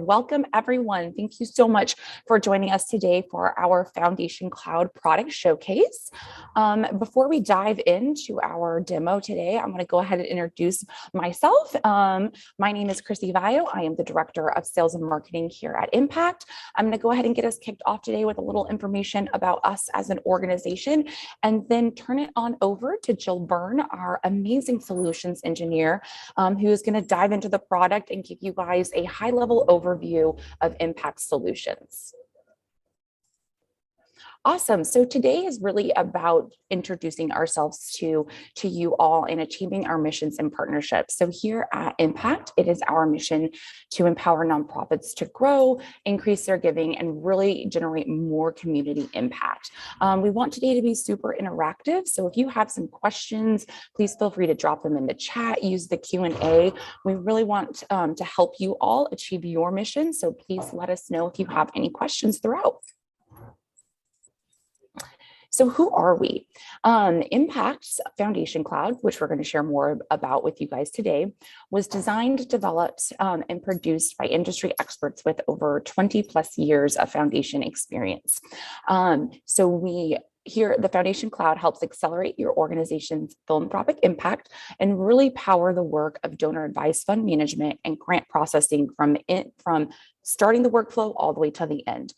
welcome everyone. Thank you so much for joining us today for our Foundation Cloud product showcase. Before we dive into our demo today, I'm going to go ahead and introduce myself. My name is Chrissy Vaio. I am the Director of Sales and Marketing here at NPact. I'm going to go ahead and get us kicked off today with a little information about us as an organization, and then turn it on over to Jill Byrne, our amazing solutions engineer, who is going to dive into the product and give you guys a high-level overview of NPact solutions. Awesome. So today is really about introducing ourselves to you all and achieving our missions and partnerships. So here at NPact, it is our mission to empower nonprofits to grow, increase their giving, and really generate more community impact. We want today to be super interactive. So if you have some questions, please feel free to drop them in the chat, use the Q&A. We really want to help you all achieve your mission. So please let us know if you have any questions throughout. So who are we? NPact's Foundation Cloud, which we're going to share more about with you guys today, was designed, developed, and produced by industry experts with over 20 plus years of foundation experience. Here, the Foundation Cloud helps accelerate your organization's philanthropic impact and really power the work of donor advised fund management and grant processing from starting the workflow all the way to the end.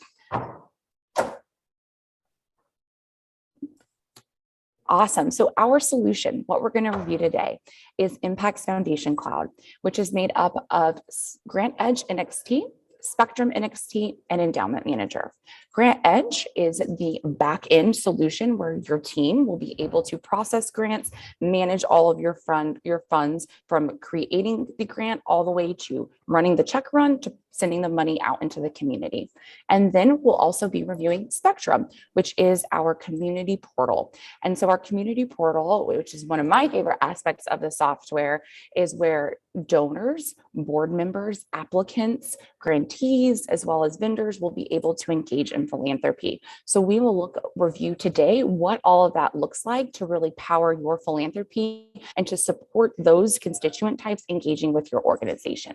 Awesome. So our solution, what we're going to review today, is NPact's Foundation Cloud, which is made up of Grant Edge NXT, Spectrum NXT, and Endowment Manager. Grant Edge is the back-end solution where your team will be able to process grants, manage all of your funds from creating the grant all the way to running the check run to sending the money out into the community. And then we'll also be reviewing Spectrum, which is our community portal. And so our community portal, which is one of my favorite aspects of the software, is where donors, board members, applicants, grantees, as well as vendors will be able to engage in philanthropy. So we will review today what all of that looks like to really power your philanthropy and to support those constituent types engaging with your organization.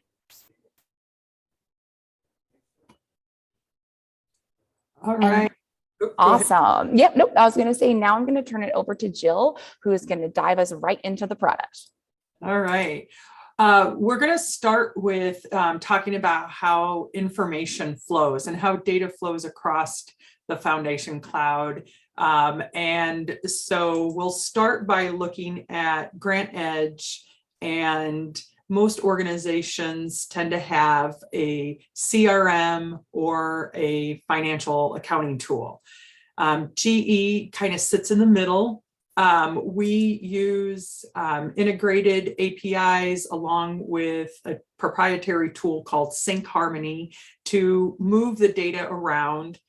All right. Awesome. Yep. Nope. I was going to say, now I'm going to turn it over to Jill, who is going to dive us right into the product. All right. We're going to start with talking about how information flows and how data flows across the Foundation Cloud. And so we'll start by looking at Grant Edge, and most organizations tend to have a CRM or a financial accounting tool. GE kind of sits in the middle. We use integrated APIs along with a proprietary tool called Sync Harmony to move the data around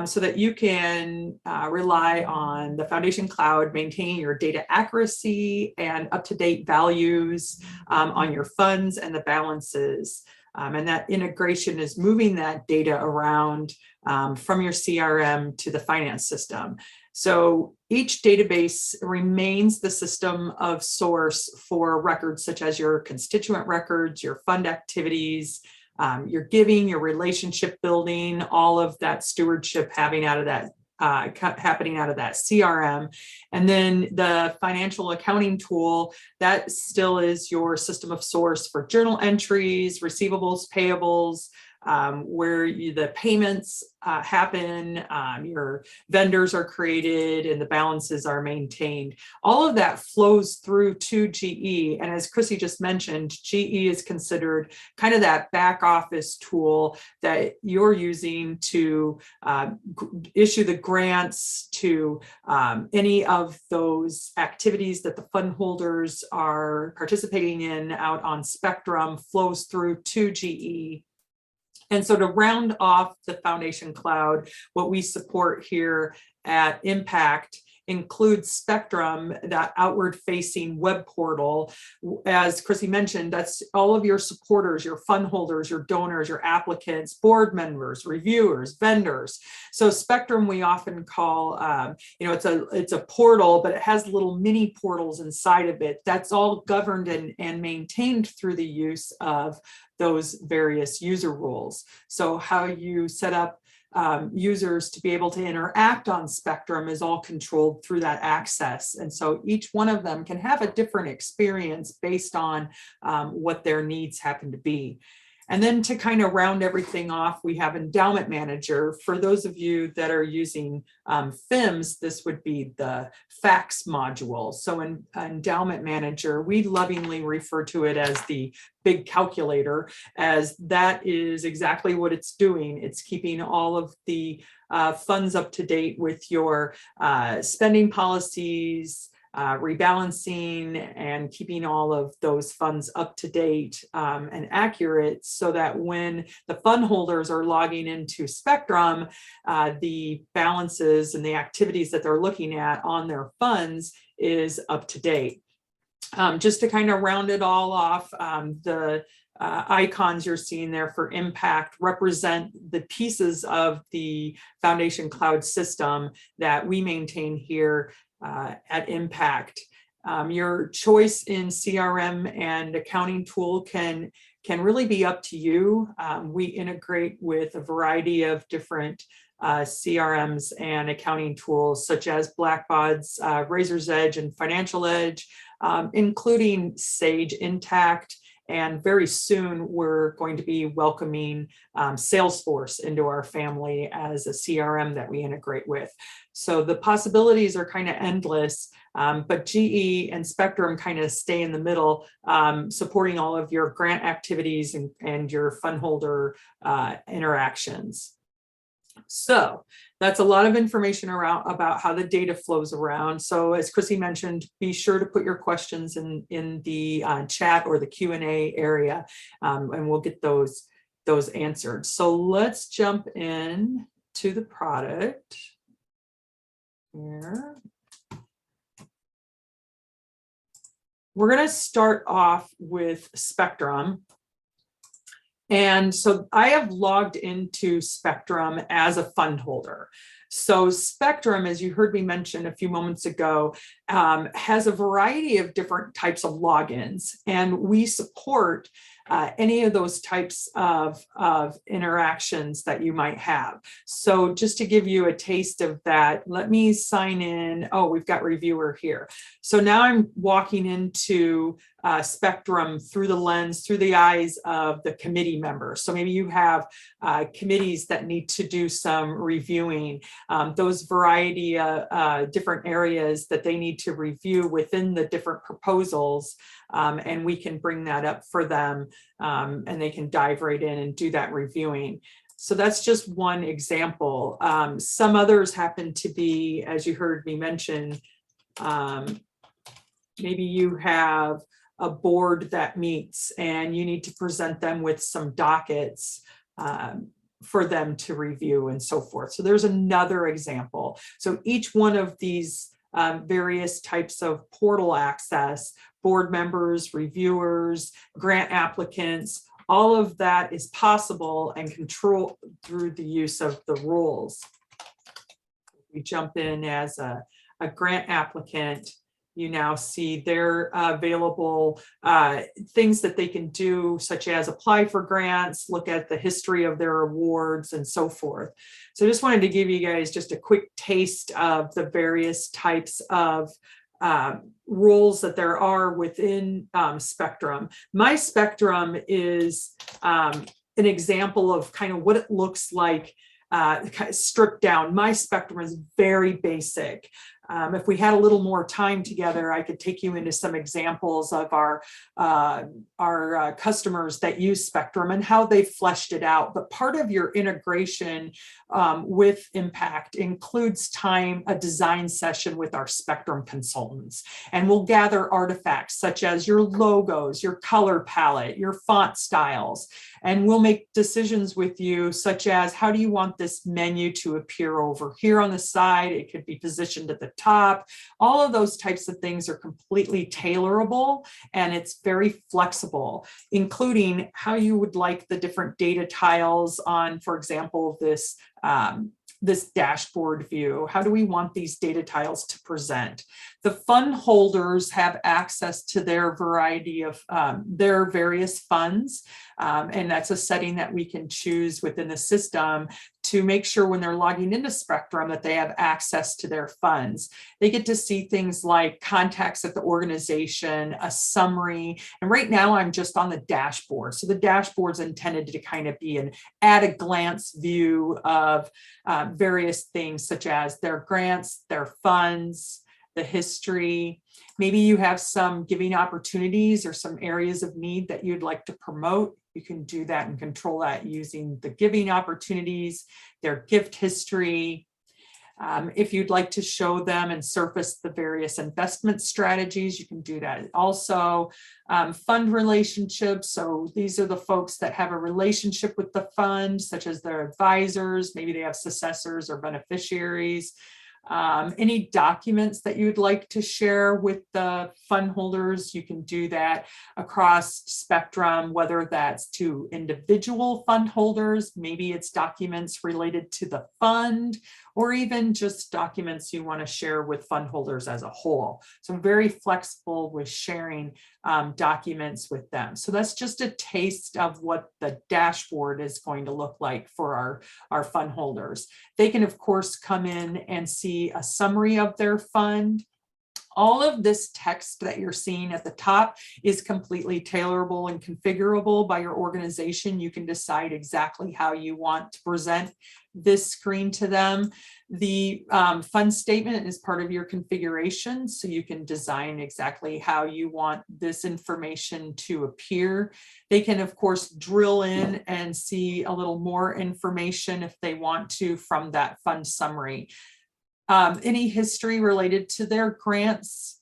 so that you can rely on the Foundation Cloud maintaining your data accuracy and up-to-date values on your funds and the balances. And that integration is moving that data around from your CRM to the finance system. So each database remains the system of source for records such as your constituent records, your fund activities, your giving, your relationship building, all of that stewardship happening out of that CRM. And then the financial accounting tool, that still is your system of source for journal entries, receivables, payables, where the payments happen, your vendors are created and the balances are maintained. All of that flows through to GE. And as Chrissy just mentioned, GE is considered kind of that back office tool that you're using to issue the grants to any of those activities that the fund holders are participating in out on Spectrum flows through to GE. And so to round off the Foundation Cloud, what we support here at NPact includes Spectrum, that outward facing web portal. As Chrissy mentioned, that's all of your supporters, your fund holders, your donors, your applicants, board members, reviewers, vendors. So Spectrum we often call, it's a portal, but it has little mini portals inside of it. That's all governed and maintained through the use of those various user rules. So how you set up users to be able to interact on Spectrum is all controlled through that access. And so each one of them can have a different experience based on what their needs happen to be. And then to kind of round everything off, we have Endowment Manager. For those of you that are using FIMS, this would be the fax module. So in Endowment Manager, we lovingly refer to it as the big calculator, as that is exactly what it's doing. It's keeping all of the funds up to date with your spending policies, rebalancing, and keeping all of those funds up to date and accurate, so that when the fund holders are logging into Spectrum, the balances and the activities that they're looking at on their funds is up to date. Just to kind of round it all off, the icons you're seeing there for NPact represent the pieces of the Foundation Cloud system that we maintain here at NPact. Your choice in CRM and accounting tool can really be up to you. We integrate with a variety of different CRMs and accounting tools, such as Blackbaud's Razor's Edge and Financial Edge, including Sage Intacct. And very soon, we're going to be welcoming Salesforce into our family as a CRM that we integrate with. So the possibilities are kind of endless, but GE and Spectrum kind of stay in the middle, supporting all of your grant activities and your fund holder interactions. So that's a lot of information about how the data flows around. So as Chrissy mentioned, be sure to put your questions in the chat or the Q&A area, and we'll get those answered. So let's jump in to the product here. We're going to start off with Spectrum. And so I have logged into Spectrum as a fund holder. So Spectrum, as you heard me mention a few moments ago, has a variety of different types of logins, and we support any of those types of interactions that you might have. So just to give you a taste of that, let me sign in. Oh, we've got reviewer here. So now I'm walking into Spectrum through the eyes of the committee members. So maybe you have committees that need to do some reviewing, those variety of different areas that they need to review within the different proposals, and we can bring that up for them, and they can dive right in and do that reviewing. So that's just one example. Some others happen to be, as you heard me mention, maybe you have a board that meets and you need to present them with some dockets for them to review and so forth. So there's another example. So each one of these various types of portal access, board members, reviewers, grant applicants, all of that is possible and controlled through the use of the rules. We jump in as a grant applicant. You now see their available things that they can do, such as apply for grants, look at the history of their awards, and so forth. So I just wanted to give you guys just a quick taste of the various types of roles that there are within Spectrum. My Spectrum is an example of kind of what it looks like kind of stripped down. My Spectrum is very basic. If we had a little more time together, I could take you into some examples of our customers that use Spectrum and how they fleshed it out. But part of your integration with NPact includes a design session with our Spectrum consultants. And we'll gather artifacts such as your logos, your color palette, your font styles. And we'll make decisions with you, such as how do you want this menu to appear over here on the side? It could be positioned at the top. All of those types of things are completely tailorable, and it's very flexible, including how you would like the different data tiles on, for example, this dashboard view. How do we want these data tiles to present? The fund holders have access to their variety of their various funds. And that's a setting that we can choose within the system to make sure when they're logging into Spectrum that they have access to their funds. They get to see things like contacts at the organization, a summary. And right now I'm just on the dashboard. So the dashboard's intended to kind of be an at a glance view of various things such as their grants, their funds, the history. Maybe you have some giving opportunities or some areas of need that you'd like to promote. You can do that and control that using the giving opportunities, their gift history. If you'd like to show them and surface the various investment strategies, you can do that also. Fund relationships. So these are the folks that have a relationship with the fund, such as their advisors. Maybe they have successors or beneficiaries. Any documents that you'd like to share with the fund holders, you can do that across Spectrum, whether that's to individual fund holders, maybe it's documents related to the fund, or even just documents you want to share with fund holders as a whole. So I'm very flexible with sharing documents with them. So that's just a taste of what the dashboard is going to look like for our fund holders. They can, of course, come in and see a summary of their fund. All of this text that you're seeing at the top is completely tailorable and configurable by your organization. You can decide exactly how you want to present this screen to them. The fund statement is part of your configuration, so you can design exactly how you want this information to appear. They can, of course, drill in and see a little more information if they want to from that fund summary. Any history related to their grants.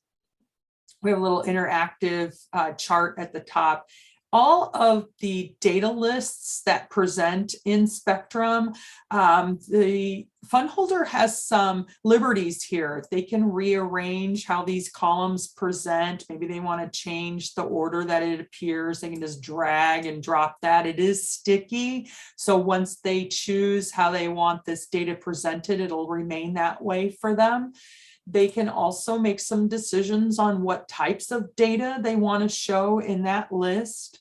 We have a little interactive chart at the top. All of the data lists that present in Spectrum, the fund holder has some liberties here. They can rearrange how these columns present. Maybe they want to change the order that it appears. They can just drag and drop that. It is sticky. So once they choose how they want this data presented, it'll remain that way for them. They can also make some decisions on what types of data they want to show in that list.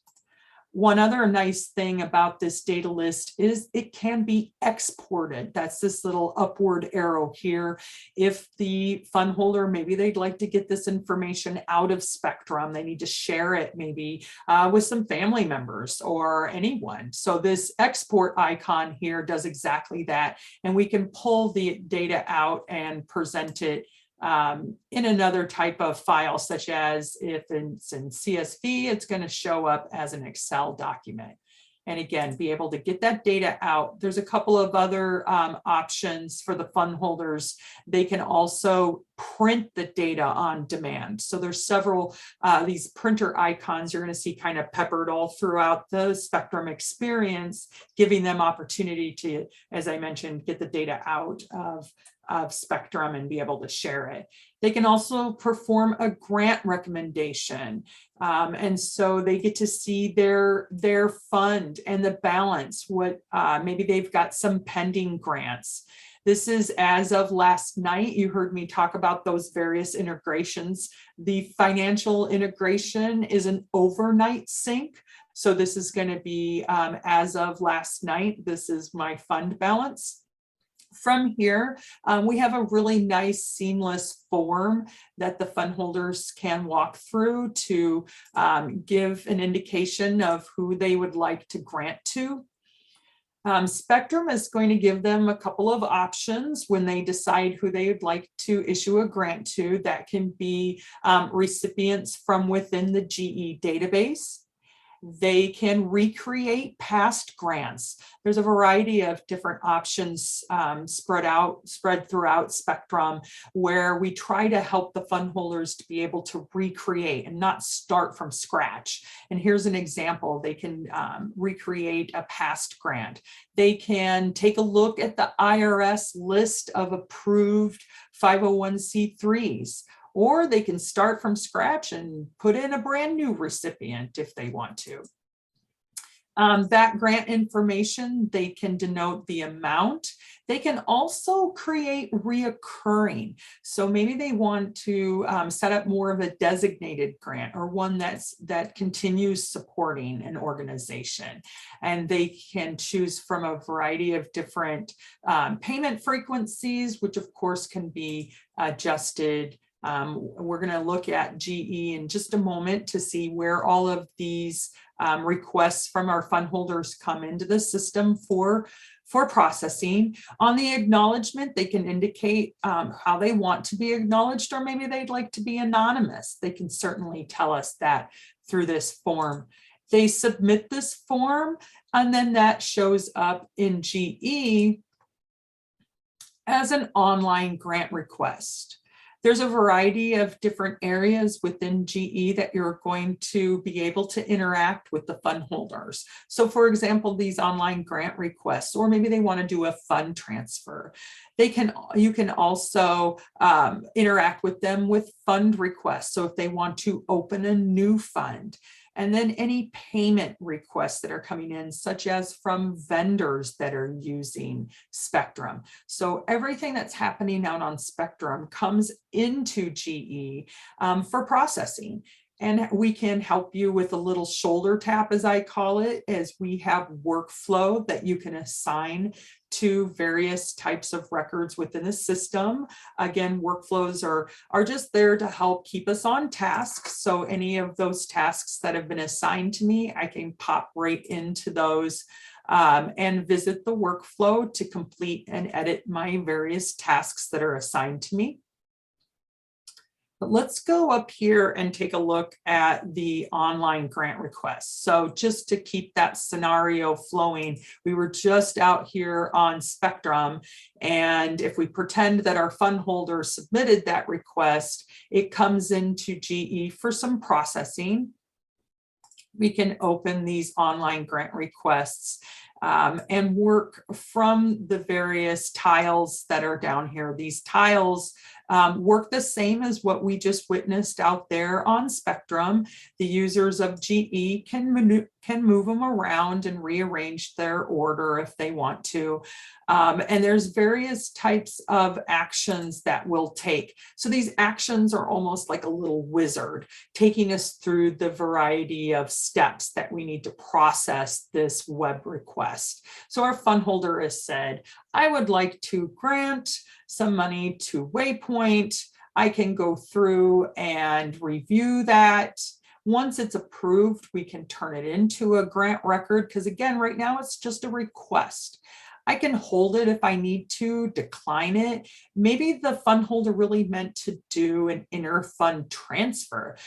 One other nice thing about this data list is it can be exported. That's this little upward arrow here. If the fund holder, maybe they'd like to get this information out of Spectrum, they need to share it maybe with some family members or anyone. So this export icon here does exactly that. And we can pull the data out and present it in another type of file, such as if it's in CSV, it's going to show up as an Excel document. And again, be able to get that data out. There's a couple of other options for the fund holders. They can also print the data on demand. So there's several these printer icons you're going to see kind of peppered all throughout the Spectrum experience, giving them opportunity to, as I mentioned, get the data out of Spectrum and be able to share it. They can also perform a grant recommendation. And so they get to see their fund and the balance, what maybe they've got some pending grants. This is as of last night. You heard me talk about those various integrations. The financial integration is an overnight sync. So this is going to be as of last night. This is my fund balance. From here, we have a really nice seamless form that the fund holders can walk through to give an indication of who they would like to grant to. Spectrum is going to give them a couple of options when they decide who they would like to issue a grant to. That can be recipients from within the GE database. They can recreate past grants. There's a variety of different options spread throughout Spectrum, where we try to help the fund holders to be able to recreate and not start from scratch. And here's an example. They can recreate a past grant. They can take a look at the IRS list of approved 501c3s. Or they can start from scratch and put in a brand new recipient if they want to. That grant information, they can denote the amount. They can also create reoccurring. So maybe they want to set up more of a designated grant, or one that continues supporting an organization. And they can choose from a variety of different payment frequencies, which of course can be adjusted. We're going to look at GE in just a moment to see where all of these requests from our fund holders come into the system for processing. On the acknowledgement, they can indicate how they want to be acknowledged, or maybe they'd like to be anonymous. They can certainly tell us that through this form. They submit this form, and then that shows up in GE as an online grant request. There's a variety of different areas within GE that you're going to be able to interact with the fund holders. So for example, these online grant requests, or maybe they want to do a fund transfer. You can also interact with them with fund requests. So if they want to open a new fund, and then any payment requests that are coming in, such as from vendors that are using Spectrum. So everything that's happening out on Spectrum comes into GE for processing. And we can help you with a little shoulder tap, as I call it, as we have workflow that you can assign to various types of records within the system. Again, workflows are just there to help keep us on task. So any of those tasks that have been assigned to me, I can pop right into those and visit the workflow to complete and edit my various tasks that are assigned to me. But let's go up here and take a look at the online grant requests. So just to keep that scenario flowing, we were just out here on Spectrum. And if we pretend that our fund holder submitted that request, it comes into GE for some processing. We can open these online grant requests and work from the various tiles that are down here. These tiles work the same as what we just witnessed out there on Spectrum. The users of GE can move them around and rearrange their order if they want to. And there's various types of actions that we'll take. So these actions are almost like a little wizard, taking us through the variety of steps that we need to process this web request. So our fund holder has said, I would like to grant some money to Waypoint. I can go through and review that. Once it's approved, we can turn it into a grant record, because again, right now it's just a request. I can hold it if I need to, decline it. Maybe the fund holder really meant to do an inter-fund transfer.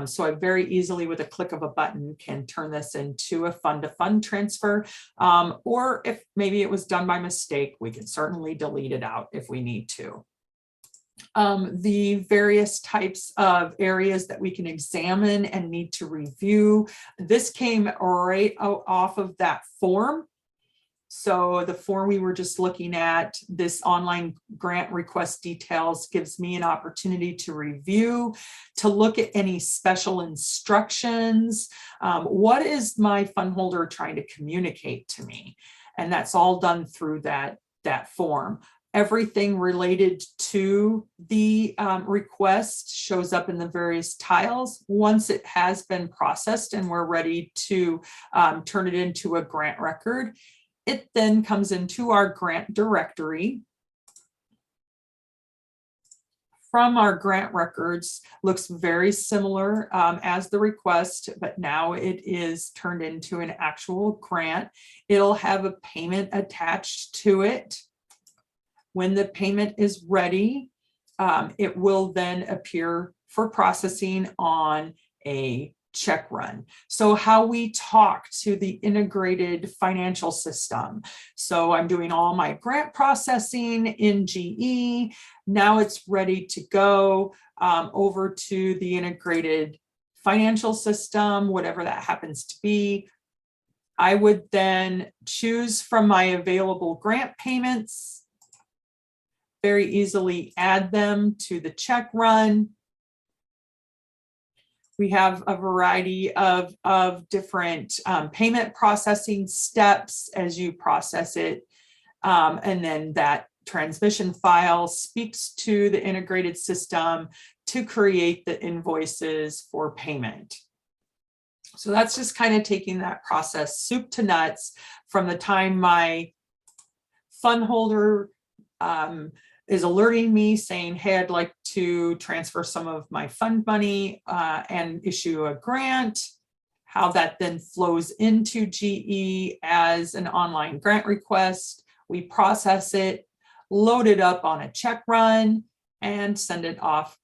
So I very easily, with a click of a button, can turn this into a fund-to-fund transfer. Or if maybe it was done by mistake, we can certainly delete it out if we need to. The various types of areas that we can examine and need to review. This came right off of that form. So the form we were just looking at, this online grant request details, gives me an opportunity to review, to look at any special instructions. What is my fund holder trying to communicate to me? And that's all done through that form. Everything related to the request shows up in the various tiles. Once it has been processed and we're ready to turn it into a grant record, it then comes into our grant directory. From our grant records, looks very similar as the request, but now it is turned into an actual grant. It'll have a payment attached to it. When the payment is ready, it will then appear for processing on a check run. So how we talk to the integrated financial system. So I'm doing all my grant processing in GE. Now it's ready to go over to the integrated financial system, whatever that happens to be. I would then choose from my available grant payments, very easily add them to the check run. We have a variety of different payment processing steps as you process it. And then that transmission file speaks to the integrated system to create the invoices for payment. So that's just kind of taking that process soup to nuts from the time my fund holder is alerting me saying, hey, I'd like to transfer some of my fund money and issue a grant, how that then flows into GE as an online grant request. We process it, load it up on a check run, and send it off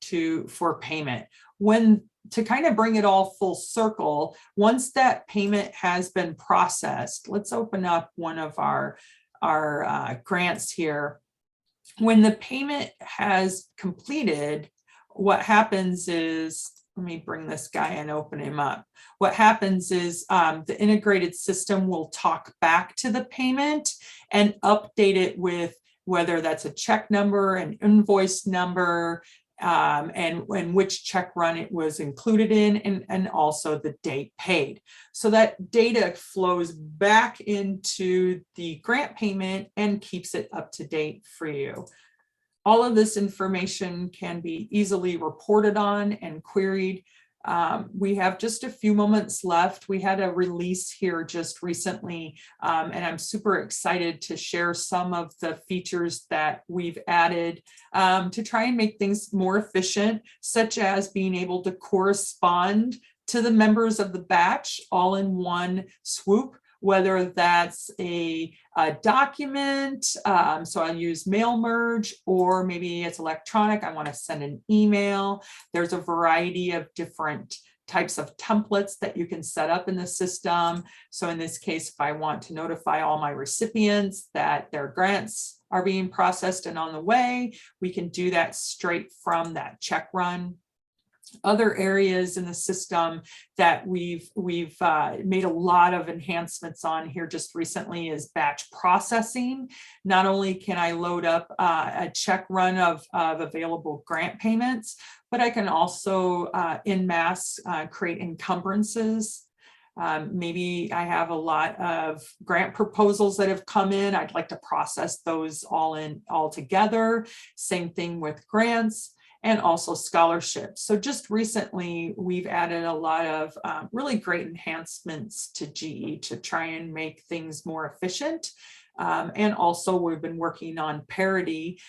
for payment. To kind of bring it all full circle, once that payment has been processed, let's open up one of our grants here. When the payment has completed, what happens is, let me bring this guy and open him up. What happens is the integrated system will talk back to the payment and update it with whether that's a check number, an invoice number, and which check run it was included in, and also the date paid. So that data flows back into the grant payment and keeps it up to date for you. All of this information can be easily reported on and queried. We have just a few moments left. We had a release here just recently, and I'm super excited to share some of the features that we've added to try and make things more efficient, such as being able to correspond to the members of the batch all in one swoop, whether that's a document, so I use mail merge, or maybe it's electronic, I want to send an email. There's a variety of different types of templates that you can set up in the system. So in this case, if I want to notify all my recipients that their grants are being processed and on the way, we can do that straight from that check run. Other areas in the system that we've made a lot of enhancements on here just recently is batch processing. Not only can I load up a check run of available grant payments, but I can also en masse create encumbrances. Maybe I have a lot of grant proposals that have come in. I'd like to process those all together. Same thing with grants. And also scholarships. So just recently, we've added a lot of really great enhancements to GE to try and make things more efficient. And also we've been working on parity.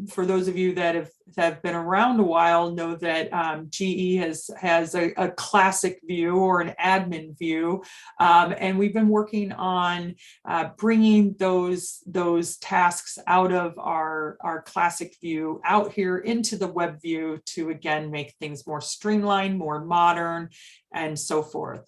For those of you that have been around a while know that GE has a classic view or an admin view. And we've been working on bringing those tasks out of our classic view out here into the web view to, again, make things more streamlined, more modern, and so forth.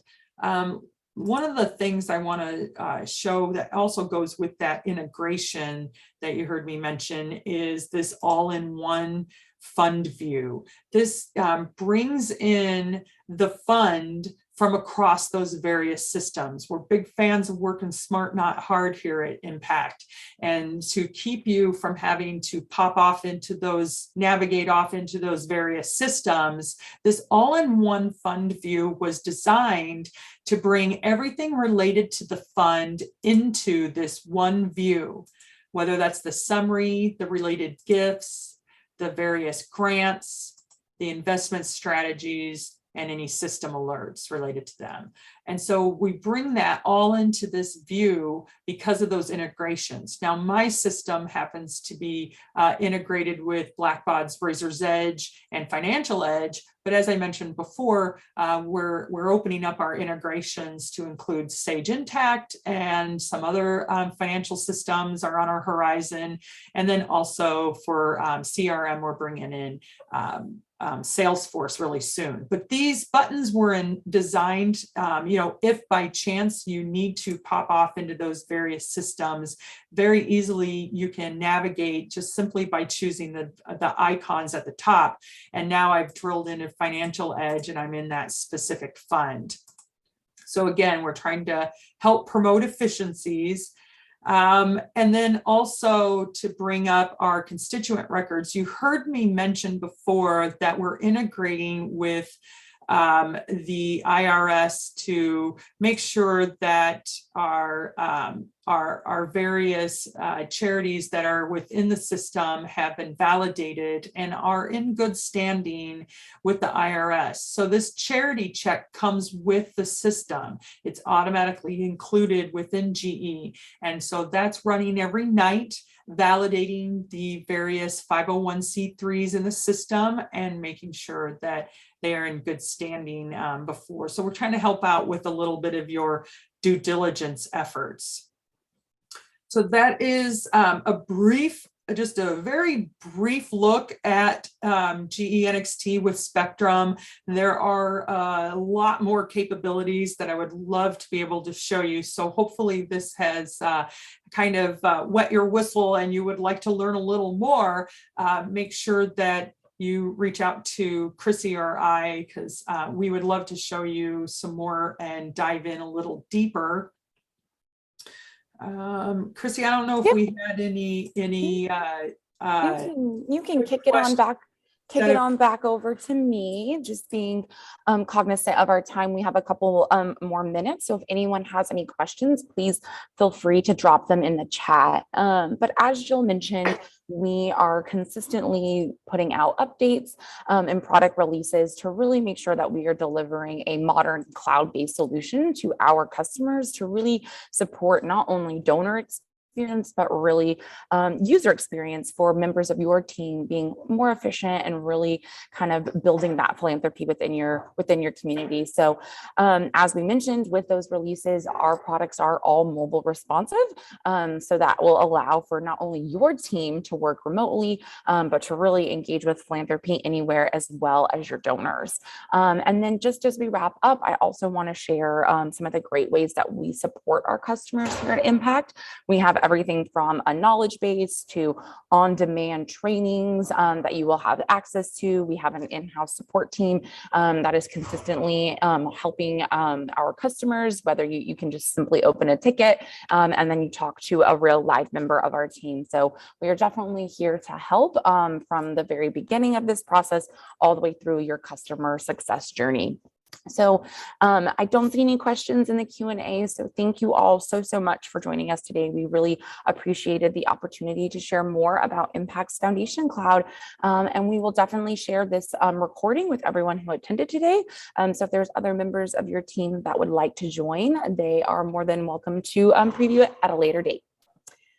One of the things I want to show that also goes with that integration that you heard me mention is this all-in-one fund view. This brings in the fund from across those various systems. We're big fans of working smart, not hard here at NPact. And to keep you from having to navigate off into those various systems, this all-in-one fund view was designed to bring everything related to the fund into this one view, whether that's the summary, the related gifts, the various grants, the investment strategies, and any system alerts related to them. And so we bring that all into this view because of those integrations. Now, my system happens to be integrated with Blackbaud's Razor's Edge and Financial Edge, But as I mentioned before, we're opening up our integrations to include Sage Intacct, and some other financial systems are on our horizon. And then also for CRM, we're bringing in Salesforce really soon. But these buttons were designed, if by chance you need to pop off into those various systems, very easily you can navigate just simply by choosing the icons at the top. And now I've drilled into Financial Edge and I'm in that specific fund. So again, we're trying to help promote efficiencies. And then also to bring up our constituent records. You heard me mention before that we're integrating with the IRS to make sure that our various charities that are within the system have been validated and are in good standing with the IRS. So this charity check comes with the system. It's automatically included within GE. And so that's running every night, validating the various 501c3s in the system and making sure that they are in good standing before. So we're trying to help out with a little bit of your due diligence efforts. So that is just a very brief look at GE NXT with Spectrum. There are a lot more capabilities that I would love to be able to show you. So hopefully this has kind of wet your whistle and you would like to learn a little more. Make sure that you reach out to Chrissy or I, because we would love to show you some more and dive in a little deeper. Chrissy, I don't know if we had any you can kick it on back. Kick it on back over to me, just being cognizant of our time. We have a couple more minutes. So if anyone has any questions, please feel free to drop them in the chat. But as Jill mentioned, we are consistently putting out updates and product releases to really make sure that we are delivering a modern cloud-based solution to our customers to really support not only donor experience, but really user experience for members of your team being more efficient and really kind of building that philanthropy within your community. So as we mentioned, with those releases, our products are all mobile responsive. So that will allow for not only your team to work remotely, but to really engage with philanthropy anywhere as well as your donors. And then just as we wrap up, I also want to share some of the great ways that we support our customers here at NPact. We have everything from a knowledge base to on-demand trainings that you will have access to. We have an in-house support team that is consistently helping our customers, whether you can just simply open a ticket and then you talk to a real live member of our team. So we are definitely here to help from the very beginning of this process all the way through your customer success journey. So I don't see any questions in the Q&A. So thank you all so much for joining us today. We really appreciated the opportunity to share more about NPact's Foundation Cloud. And we will definitely share this recording with everyone who attended today. So if there's other members of your team that would like to join, they are more than welcome to preview it at a later date.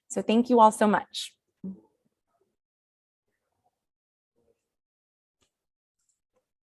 So thank you all so much.